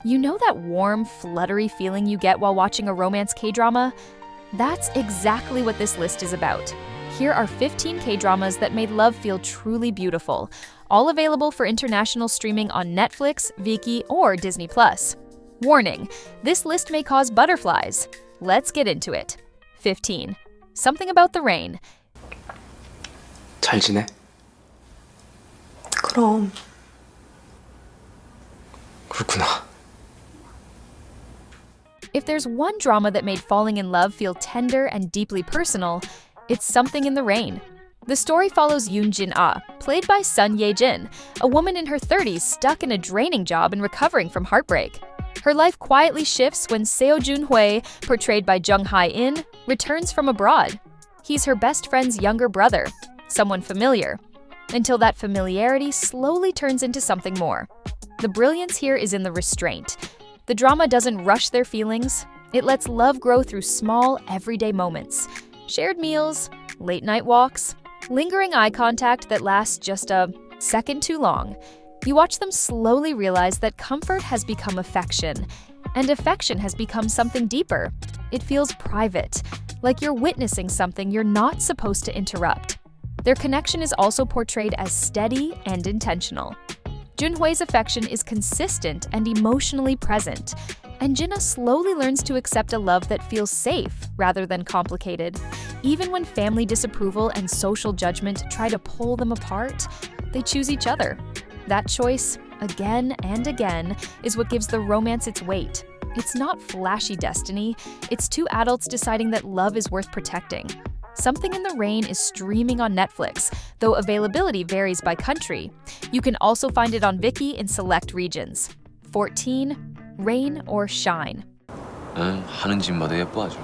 You know that warm, fluttery feeling you get while watching a romance K-drama? That's exactly what this list is about. Here are 15 K-dramas that made love feel truly beautiful, all available for international streaming on Netflix, Viki, or Disney+. Warning, this list may cause butterflies. Let's get into it. 15. Something About the Rain. 잘 지내? 그럼. 그렇구나. If there's one drama that made falling in love feel tender and deeply personal, it's Something in the Rain. The story follows Yoon-jin, played by Sun Ye-jin, a woman in her 30s stuck in a draining job and recovering from heartbreak. Her life quietly shifts when Seo Joon-hwae, portrayed by Jung Hae-in, returns from abroad. He's her best friend's younger brother, someone familiar, until that familiarity slowly turns into something more. The brilliance here is in the restraint. The drama doesn't rush their feelings. It lets love grow through small, everyday moments. Shared meals, late-night walks, lingering eye contact that lasts just a second too long. You watch them slowly realize that comfort has become affection, and affection has become something deeper. It feels private, like you're witnessing something you're not supposed to interrupt. Their connection is also portrayed as steady and intentional. Junhoe's affection is consistent and emotionally present, and Jinna slowly learns to accept a love that feels safe rather than complicated. Even when family disapproval and social judgment try to pull them apart, they choose each other. That choice, again and again, is what gives the romance its weight. It's not flashy destiny, it's two adults deciding that love is worth protecting. Something in the Rain is streaming on Netflix, though availability varies by country. You can also find it on Viki in select regions. 14. Rain or Shine. 응, 하는 짓마다 예뻐 아주.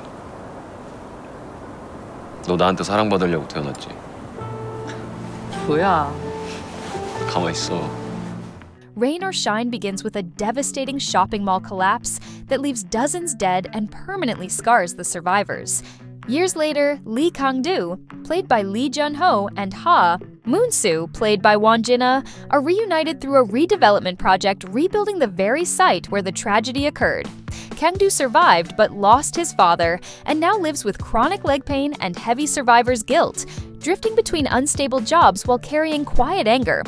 너 나한테 사랑받으려고 태어났지? 뭐야? 가만히 있어. Rain or Shine begins with a devastating shopping mall collapse that leaves dozens dead and permanently scars the survivors. Years later, Lee Kang-doo, played by Lee Jun-ho, and Moon-soo, played by Won Jin-ah, are reunited through a redevelopment project rebuilding the very site where the tragedy occurred. Kang-doo survived but lost his father and now lives with chronic leg pain and heavy survivor's guilt, drifting between unstable jobs while carrying quiet anger.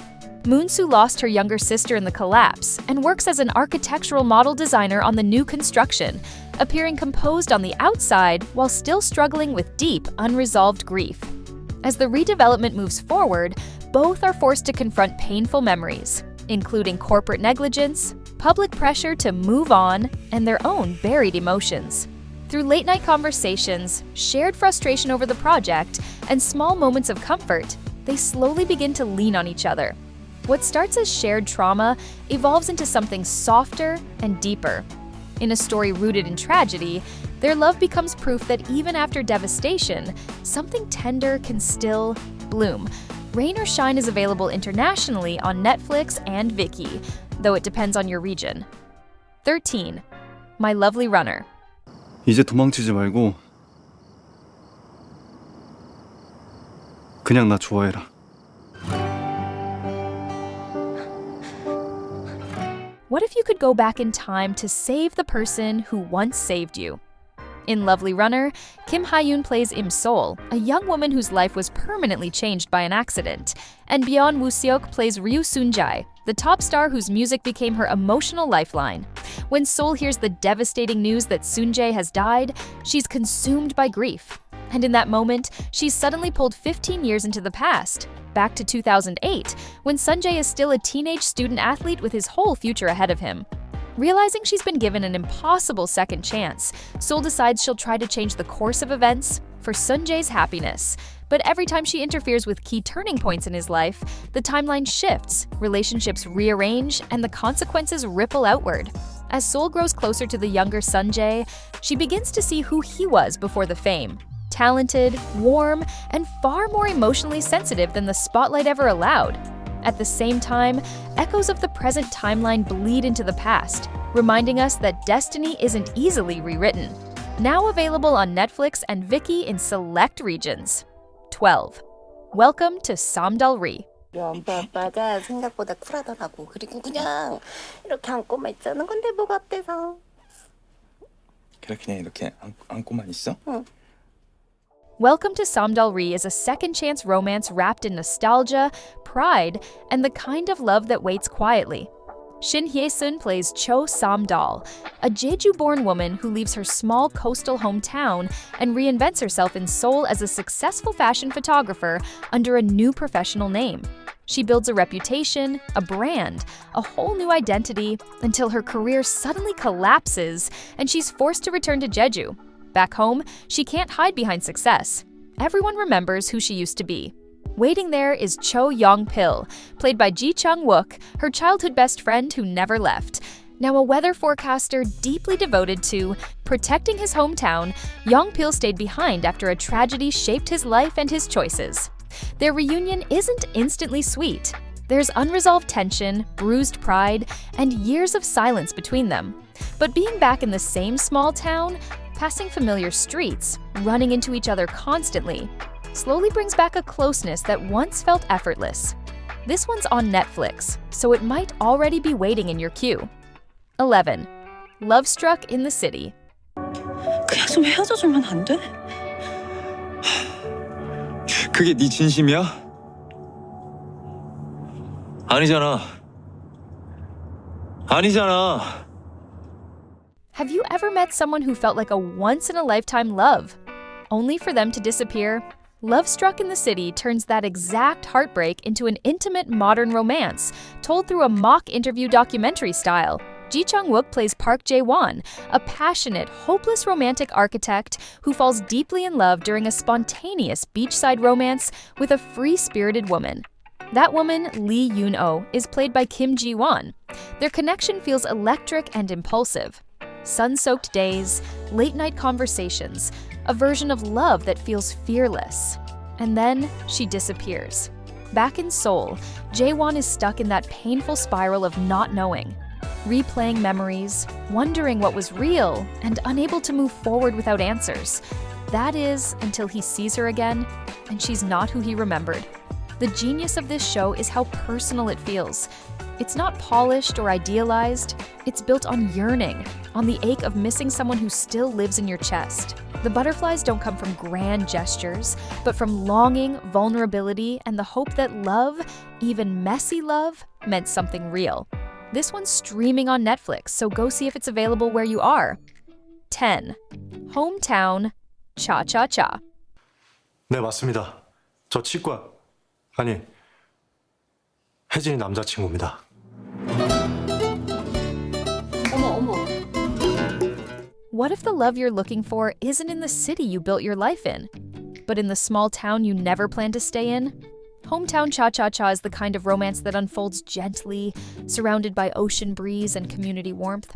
Moon-soo lost her younger sister in the collapse and works as an architectural model designer on the new construction, appearing composed on the outside while still struggling with deep, unresolved grief. As the redevelopment moves forward, both are forced to confront painful memories, including corporate negligence, public pressure to move on, and their own buried emotions. Through late-night conversations, shared frustration over the project, and small moments of comfort, they slowly begin to lean on each other. What starts as shared trauma evolves into something softer and deeper. In a story rooted in tragedy, their love becomes proof that even after devastation, something tender can still bloom. Rain or Shine is available internationally on Netflix and Viki, though it depends on your region. 13. My Lovely Runner. 이제 도망치지 말고 그냥 나 좋아해라. What if you could go back in time to save the person who once saved you? In Lovely Runner, Kim Ha-yoon plays Im Sol, a young woman whose life was permanently changed by an accident, and Byeon Woo-seok plays Ryu Soon-jae, the top star whose music became her emotional lifeline. When Sol hears the devastating news that Soon-jae has died, she's consumed by grief. And in that moment, she's suddenly pulled 15 years into the past, back to 2008, when Sunjae is still a teenage student athlete with his whole future ahead of him. Realizing she's been given an impossible second chance, Sol decides she'll try to change the course of events for Sunjae's happiness. But every time she interferes with key turning points in his life, the timeline shifts, relationships rearrange, and the consequences ripple outward. As Sol grows closer to the younger Sunjae, she begins to see who he was before the fame. Talented, warm, and far more emotionally sensitive than the spotlight ever allowed. At the same time, echoes of the present timeline bleed into the past, reminding us that destiny isn't easily rewritten. Now available on Netflix and Viki in select regions. 12. Welcome to Samdal-ri. 우리 엄마 아빠가 생각보다 쿨하더라고. 그리고 그냥 이렇게 안고만 있자는 건데 뭐가 어때서? 그래 그냥 이렇게 안고만 있어? 응. Welcome to Samdal-ri is a second-chance romance wrapped in nostalgia, pride, and the kind of love that waits quietly. Shin Hye-sun plays Cho Samdal, a Jeju-born woman who leaves her small coastal hometown and reinvents herself in Seoul as a successful fashion photographer under a new professional name. She builds a reputation, a brand, a whole new identity until her career suddenly collapses and she's forced to return to Jeju. Back home, she can't hide behind success. Everyone remembers who she used to be. Waiting there is Cho Young-pil, played by Ji Chang-wook, her childhood best friend who never left. Now a weather forecaster deeply devoted to protecting his hometown, Young-pil stayed behind after a tragedy shaped his life and his choices. Their reunion isn't instantly sweet. There's unresolved tension, bruised pride, and years of silence between them. But being back in the same small town, passing familiar streets, running into each other constantly, slowly brings back a closeness that once felt effortless. This one's on Netflix, so it might already be waiting in your queue. 11. Lovestruck in the City. 그냥 좀 헤어져주면 안 돼? 그게 네 진심이야? 아니잖아. 아니잖아. Have you ever met someone who felt like a once-in-a-lifetime love? Only for them to disappear? Lovestruck in the City turns that exact heartbreak into an intimate modern romance, told through a mock interview documentary style. Ji Chang-wook plays Park Jae-won, a passionate, hopeless romantic architect who falls deeply in love during a spontaneous beachside romance with a free-spirited woman. That woman, Lee Yoon-oh, is played by Kim Ji-won. Their connection feels electric and impulsive. Sun-soaked days, late-night conversations, a version of love that feels fearless. And then she disappears. Back in Seoul, Jae-won is stuck in that painful spiral of not knowing, replaying memories, wondering what was real, and unable to move forward without answers. That is, until he sees her again, and she's not who he remembered. The genius of this show is how personal it feels. It's not polished or idealized. It's built on yearning, on the ache of missing someone who still lives in your chest. The butterflies don't come from grand gestures, but from longing, vulnerability, and the hope that love, even messy love, meant something real. This one's streaming on Netflix, so go see if it's available where you are. 10. Hometown Cha-Cha-Cha. 네, 맞습니다. 저 치과, 아니, 혜진이 남자친구입니다. What if the love you're looking for isn't in the city you built your life in, but in the small town you never planned to stay in? Hometown Cha-Cha-Cha is the kind of romance that unfolds gently, surrounded by ocean breeze and community warmth.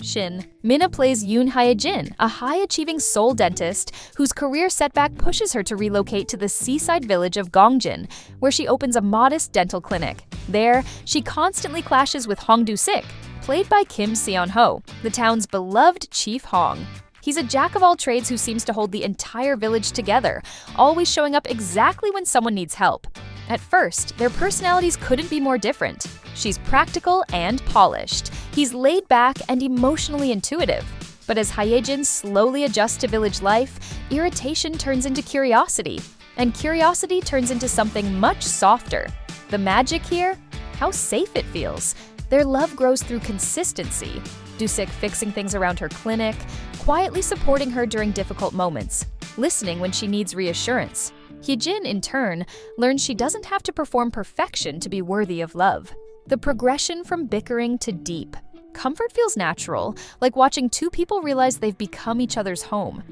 Shin. Mina plays Yoon Hye-jin, a high-achieving Seoul dentist whose career setback pushes her to relocate to the seaside village of Gongjin, where she opens a modest dental clinic. There, she constantly clashes with Hong Do-sik, played by Kim Seon-ho, the town's beloved Chief Hong. He's a jack-of-all-trades who seems to hold the entire village together, always showing up exactly when someone needs help. At first, their personalities couldn't be more different. She's practical and polished. He's laid back and emotionally intuitive. But as Hye-jin slowly adjusts to village life, irritation turns into curiosity. And curiosity turns into something much softer. The magic here? How safe it feels. Their love grows through consistency. Do-sik fixing things around her clinic, quietly supporting her during difficult moments, listening when she needs reassurance. Hye-jin, in turn, learns she doesn't have to perform perfection to be worthy of love. The progression from bickering to deep. Comfort feels natural, like watching two people realize they've become each other's home.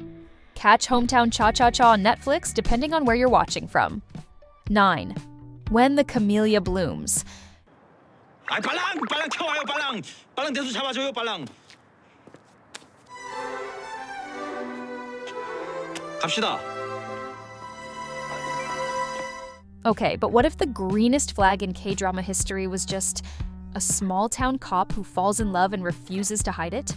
Catch Hometown Cha-Cha-Cha on Netflix, depending on where you're watching from. 9. When the Camelia Blooms. 아, 빨랑 켜와요, 빨랑 대수 잡아줘요, 빨랑. 갑시다. Okay, but what if the greenest flag in K-drama history was just a small-town cop who falls in love and refuses to hide it?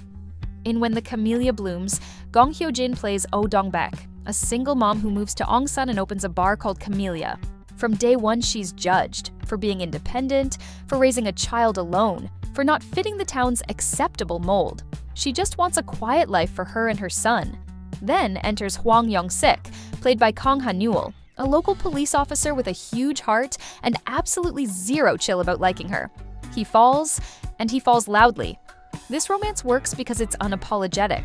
In When the Camelia Blooms, Gong Hyo-jin plays Oh Dong-baek, a single mom who moves to Ongsan and opens a bar called Camelia. From day one, she's judged for being independent, for raising a child alone, for not fitting the town's acceptable mold. She just wants a quiet life for her and her son. Then enters Hwang Young-sik, played by Kang Han-yul, a local police officer with a huge heart and absolutely zero chill about liking her. He falls, and he falls loudly. This romance works because it's unapologetic.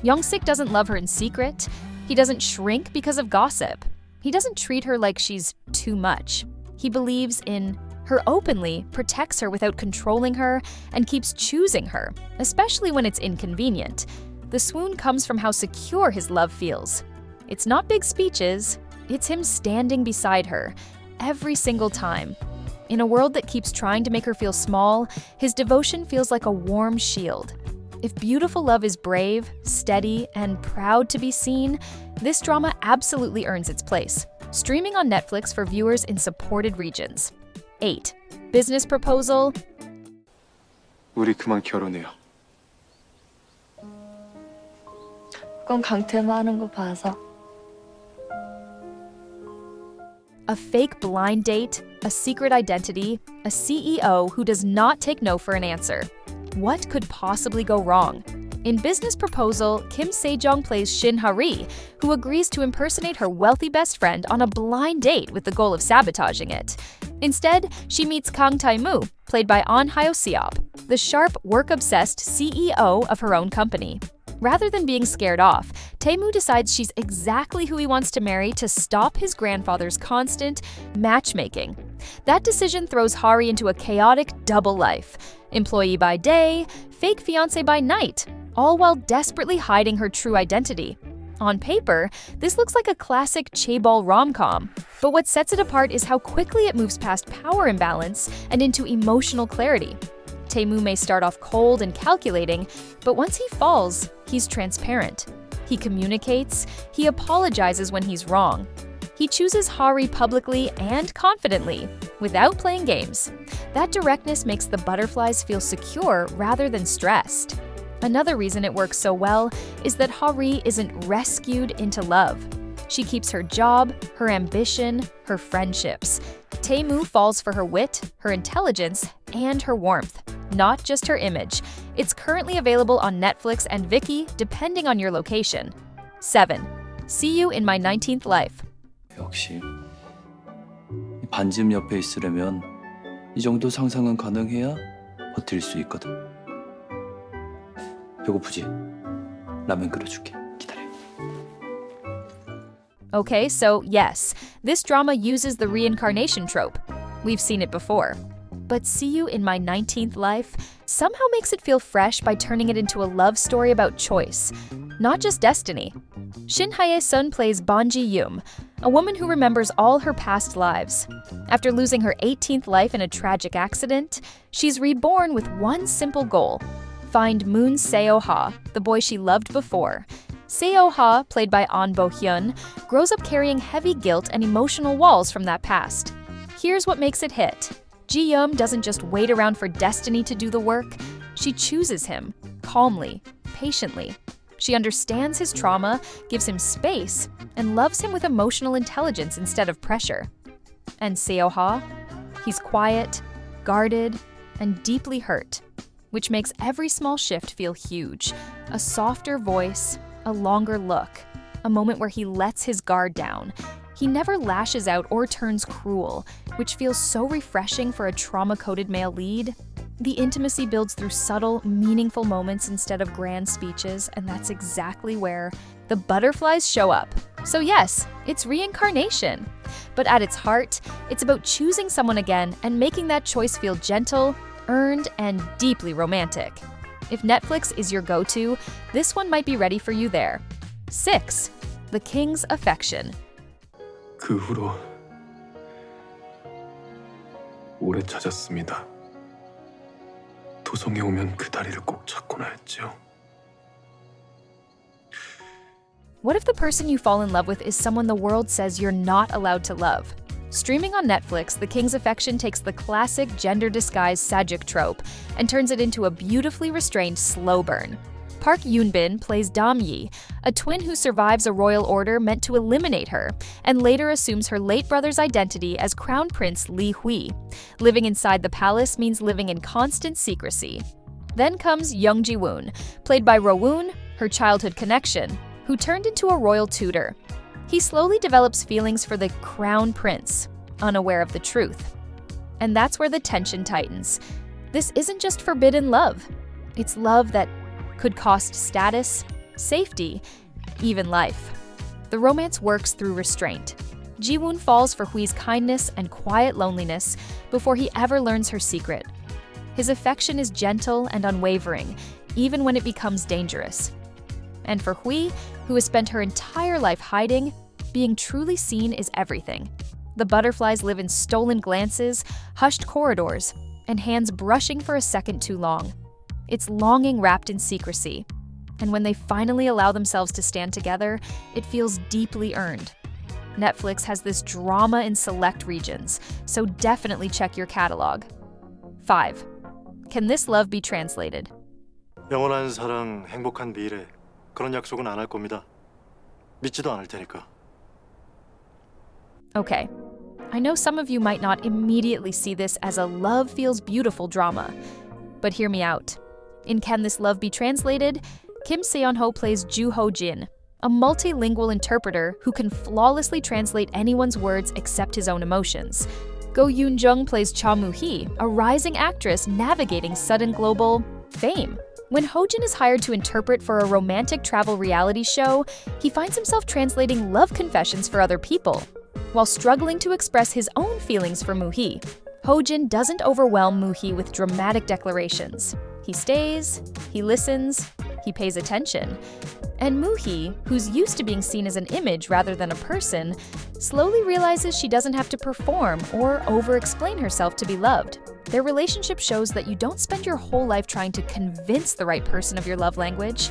Young-sik doesn't love her in secret. He doesn't shrink because of gossip. He doesn't treat her like she's too much. He believes in her openly, protects her without controlling her, and keeps choosing her, especially when it's inconvenient. The swoon comes from how secure his love feels. It's not big speeches, it's him standing beside her, every single time. In a world that keeps trying to make her feel small, his devotion feels like a warm shield. If beautiful love is brave, steady, and proud to be seen, this drama absolutely earns its place. Streaming on Netflix for viewers in supported regions. 8. Business Proposal. 우리 그만 결혼해요. 그건 강태만 하는 거 봐서. A fake blind date, a secret identity, a CEO who does not take no for an answer. What could possibly go wrong? In Business Proposal, Kim Se-jong plays Shin Ha-ri, who agrees to impersonate her wealthy best friend on a blind date with the goal of sabotaging it. Instead, she meets Kang Tae-moo, played by Ahn Hyo-seop, the sharp, work-obsessed CEO of her own company. Rather than being scared off, Tae-moo decides she's exactly who he wants to marry to stop his grandfather's constant matchmaking. That decision throws Hari into a chaotic double life. Employee by day, fake fiancé by night, all while desperately hiding her true identity. On paper, this looks like a classic chaebol rom-com, but what sets it apart is how quickly it moves past power imbalance and into emotional clarity. Tae-moo may start off cold and calculating, but once he falls, he's transparent. He communicates, he apologizes when he's wrong. He chooses Hari publicly and confidently, without playing games. That directness makes the butterflies feel secure rather than stressed. Another reason it works so well is that Hari isn't rescued into love. She keeps her job, her ambition, her friendships. Tae-moo falls for her wit, her intelligence, and her warmth, not just her image. It's currently available on Netflix and Viki, depending on your location. 7. See You in My 19th Life. 역시 반지름 옆에 있으려면 이 정도 상상은 가능해야 버틸 수 있거든. 배고프지? 라면 끓여줄게. 기다려. Okay, so yes, this drama uses the reincarnation trope. We've seen it before. But See You in My 19th Life somehow makes it feel fresh by turning it into a love story about choice, not just destiny. Shin Hye-sun plays Bon Ji-yoon, a woman who remembers all her past lives. After losing her 18th life in a tragic accident, she's reborn with one simple goal: find Moon Seo-ha, the boy she loved before. Seo-ha, played by Ahn Bo-hyun, grows up carrying heavy guilt and emotional walls from that past. Here's what makes it hit. Ji-yoon doesn't just wait around for destiny to do the work. She chooses him, calmly, patiently. She understands his trauma, gives him space, and loves him with emotional intelligence instead of pressure. And Seo-ha? He's quiet, guarded, and deeply hurt, which makes every small shift feel huge. A softer voice, a longer look, a moment where he lets his guard down. He never lashes out or turns cruel, which feels so refreshing for a trauma-coded male lead. The intimacy builds through subtle, meaningful moments instead of grand speeches, and that's exactly where the butterflies show up. So yes, it's reincarnation. But at its heart, it's about choosing someone again and making that choice feel gentle, earned, and deeply romantic. If Netflix is your go-to, this one might be ready for you there. 6. The King's Affection. 그 후로 오래 찾았습니다. 도성에 오면 그 다리를 꼭 잡고나 했죠. What if the person you fall in love with is someone the world says you're not allowed to love? Streaming on Netflix, The King's Affection takes the classic gender-disguised Sajic trope and turns it into a beautifully restrained slow burn. Park Yoon-bin plays Dam-yi, a twin who survives a royal order meant to eliminate her, and later assumes her late brother's identity as Crown Prince Lee Hui. Living inside the palace means living in constant secrecy. Then comes Young Ji-woon, played by Ro-woon, her childhood connection, who turned into a royal tutor. He slowly develops feelings for the Crown Prince, unaware of the truth. And that's where the tension tightens. This isn't just forbidden love. It's love that could cost status, safety, even life. The romance works through restraint. Ji-woon falls for Hui's kindness and quiet loneliness before he ever learns her secret. His affection is gentle and unwavering, even when it becomes dangerous. And for Hui, who has spent her entire life hiding, being truly seen is everything. The butterflies live in stolen glances, hushed corridors, and hands brushing for a second too long. It's longing wrapped in secrecy. And when they finally allow themselves to stand together, it feels deeply earned. Netflix has this drama in select regions, so definitely check your catalog. 5. Can this love be translated? 영원한 사랑, 행복한 미래 그런 약속은 안 할 겁니다. 믿지도 않을 테니까. Okay, I know some of you might not immediately see this as a love feels beautiful drama, but hear me out. In Can This Love Be Translated, Kim Seon-ho plays Ju Ho-jin, a multilingual interpreter who can flawlessly translate anyone's words except his own emotions. Go Youn-jung plays Cha Moo-hee, a rising actress navigating sudden global fame. When Ho-jin is hired to interpret for a romantic travel reality show, he finds himself translating love confessions for other people. While struggling to express his own feelings for Moo-hee, Ho-jin doesn't overwhelm Moo-hee with dramatic declarations. He stays, he listens, he pays attention. And Moo-hee, who's used to being seen as an image rather than a person, slowly realizes she doesn't have to perform or over-explain herself to be loved. Their relationship shows that you don't spend your whole life trying to convince the right person of your love language.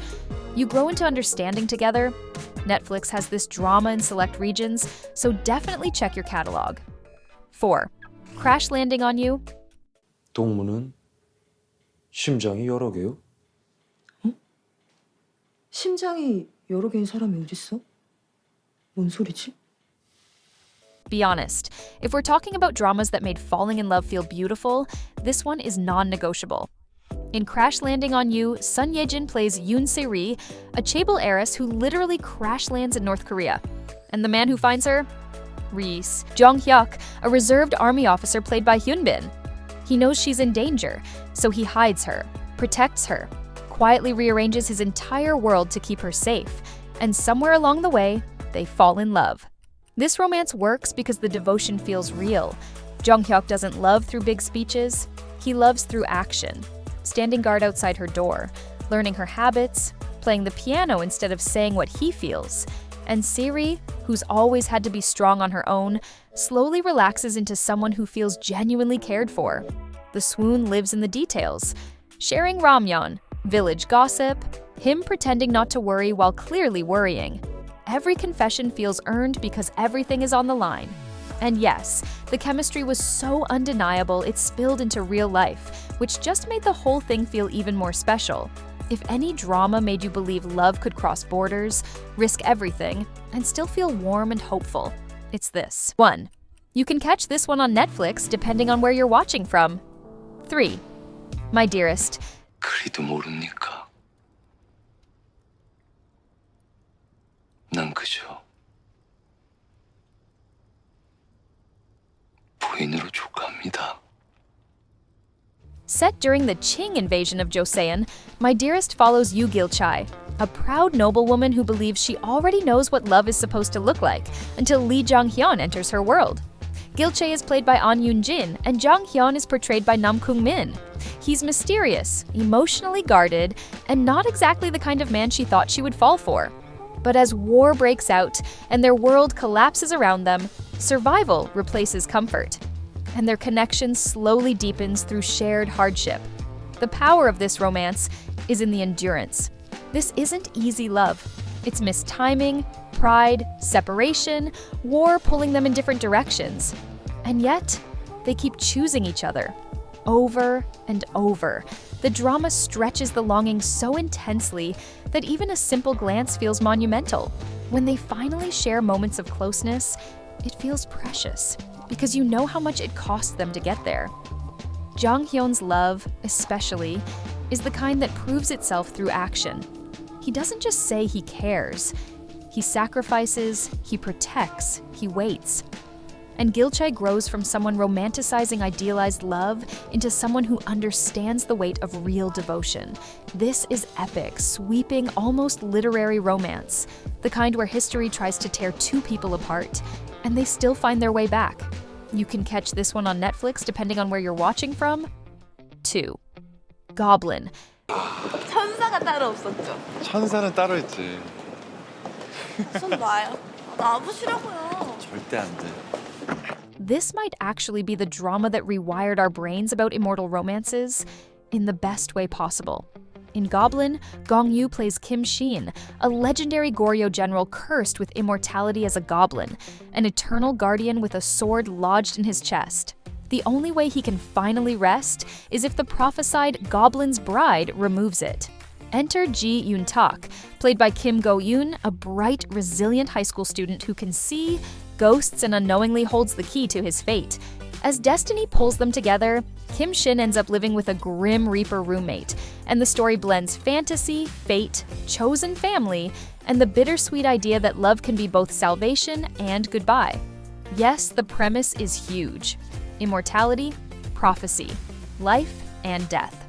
You grow into understanding together. Netflix has this drama in select regions, so definitely check your catalog. 4. Crash Landing on You. 동무는 심장이 여러 개요? 심장이 여러 개인 사람이 어딨어? 뭔 소리지? Be honest, if we're talking about dramas that made falling in love feel beautiful, this one is non-negotiable. In Crash Landing on You, Sun Ye-jin plays Yoon Se-ri, a chaebol heiress who literally crash lands in North Korea. And the man who finds her? Reese. Jong-hyuk, a reserved army officer played by Hyun-bin. He knows she's in danger, so he hides her, protects her, quietly rearranges his entire world to keep her safe, and somewhere along the way, they fall in love. This romance works because the devotion feels real. Jong-hyuk doesn't love through big speeches, he loves through action. Standing guard outside her door, learning her habits, playing the piano instead of saying what he feels. And Se-ri, who's always had to be strong on her own, slowly relaxes into someone who feels genuinely cared for. The swoon lives in the details. Sharing ramyeon, village gossip, him pretending not to worry while clearly worrying. Every confession feels earned because everything is on the line. And yes, the chemistry was so undeniable it spilled into real life, which just made the whole thing feel even more special. If any drama made you believe love could cross borders, risk everything, and still feel warm and hopeful, it's this. 1. You can catch this one on Netflix depending on where you're watching from. 3. My Dearest. 그리도 모릅니까? 난 그저 부인으로 족합니다. Set during the Qing invasion of Joseon, My Dearest follows Yu Gil-chai, a proud noblewoman who believes she already knows what love is supposed to look like until Lee Jong-hyun enters her world. Gil-chai is played by An Yoon-jin, and Jong-hyun is portrayed by Nam Kung-min. He's mysterious, emotionally guarded, and not exactly the kind of man she thought she would fall for. But as war breaks out and their world collapses around them, survival replaces comfort. And their connection slowly deepens through shared hardship. The power of this romance is in the endurance. This isn't easy love. It's mistiming, pride, separation, war pulling them in different directions. And yet, they keep choosing each other, over and over, The drama stretches the longing so intensely that even a simple glance feels monumental. When they finally share moments of closeness, it feels precious because you know how much it cost them to get there. Jang Hyun's love, especially, is the kind that proves itself through action. He doesn't just say he cares. He sacrifices, he protects, he waits. And Gilchae grows from someone romanticizing idealized love into someone who understands the weight of real devotion. This is epic, sweeping, almost literary romance, the kind where history tries to tear two people apart, and they still find their way back. You can catch this one on Netflix depending on where you're watching from. 2. Goblin. 천사가 따로 없었죠. 천사는 따로 있지. 손 놔요. 놔보시라고요. 절대 안 돼. This might actually be the drama that rewired our brains about immortal romances in the best way possible. In Goblin, Gong Yoo plays Kim Shin, a legendary Goryeo general cursed with immortality as a goblin, an eternal guardian with a sword lodged in his chest. The only way he can finally rest is if the prophesied Goblin's bride removes it. Enter Ji Yoon-tak, played by Kim Go-yoon, a bright, resilient high school student who can see ghosts and unknowingly holds the key to his fate. As destiny pulls them together, Kim Shin ends up living with a grim Reaper roommate, and the story blends fantasy, fate, chosen family, and the bittersweet idea that love can be both salvation and goodbye. Yes, the premise is huge. Immortality, prophecy, life, and death.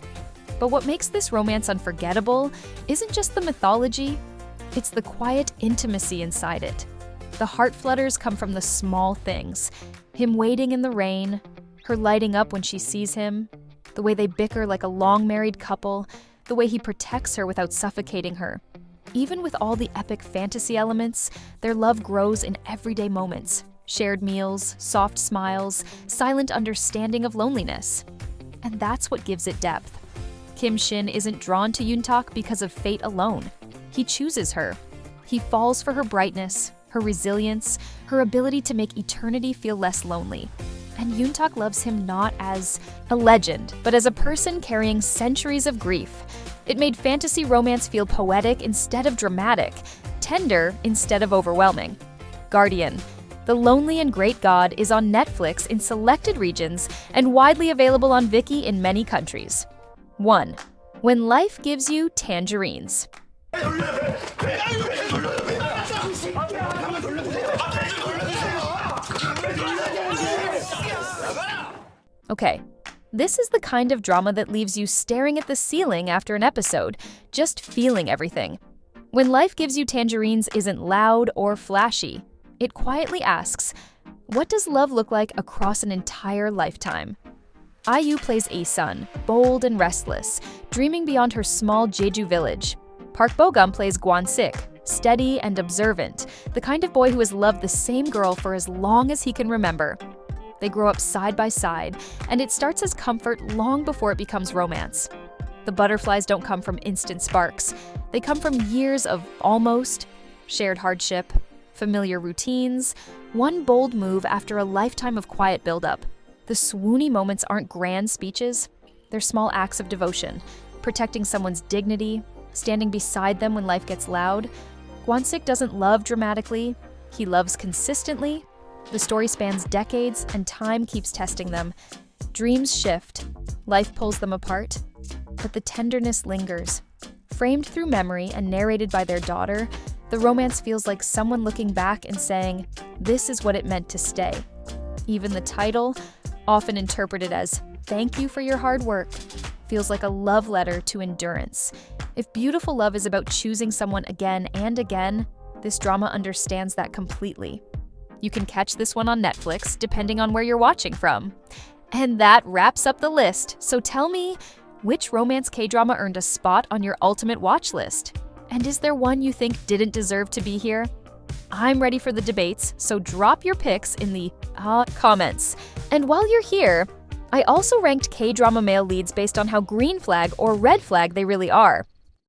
But what makes this romance unforgettable isn't just the mythology, it's the quiet intimacy inside it. The heart flutters come from the small things. Him waiting in the rain, her lighting up when she sees him, the way they bicker like a long-married couple, the way he protects her without suffocating her. Even with all the epic fantasy elements, their love grows in everyday moments. Shared meals, soft smiles, silent understanding of loneliness. And that's what gives it depth. Kim Shin isn't drawn to Yoon-tak because of fate alone. He chooses her. He falls for her brightness, her resilience, her ability to make eternity feel less lonely. And Yoon-tak loves him not as a legend, but as a person carrying centuries of grief. It made fantasy romance feel poetic instead of dramatic, tender instead of overwhelming. Guardian. The Lonely and Great God is on Netflix in selected regions and widely available on Viki in many countries. 1. When Life Gives You Tangerines. Okay, this is the kind of drama that leaves you staring at the ceiling after an episode, just feeling everything. When Life Gives You Tangerines isn't loud or flashy. It quietly asks, what does love look like across an entire lifetime? IU plays A-sun, bold and restless, dreaming beyond her small Jeju village. Park Bo-gum plays Gwan-sik, steady and observant, the kind of boy who has loved the same girl for as long as he can remember. They grow up side by side, and it starts as comfort long before it becomes romance. The butterflies don't come from instant sparks. They come from years of almost, shared hardship, familiar routines, one bold move after a lifetime of quiet buildup. The swoony moments aren't grand speeches, they're small acts of devotion, protecting someone's dignity, standing beside them when life gets loud. Gwan-sik doesn't love dramatically, he loves consistently. The story spans decades and time keeps testing them. Dreams shift, life pulls them apart, but the tenderness lingers. Framed through memory and narrated by their daughter, the romance feels like someone looking back and saying, this is what it meant to stay. Even the title, often interpreted as thank you for your hard work, feels like a love letter to endurance. If beautiful love is about choosing someone again and again, this drama understands that completely. You can catch this one on Netflix, depending on where you're watching from. And that wraps up the list, so tell me, which romance K-drama earned a spot on your ultimate watch list? And is there one you think didn't deserve to be here? I'm ready for the debates, so drop your picks in the comments. And while you're here, I also ranked K-drama male leads based on how green flag or red flag they really are.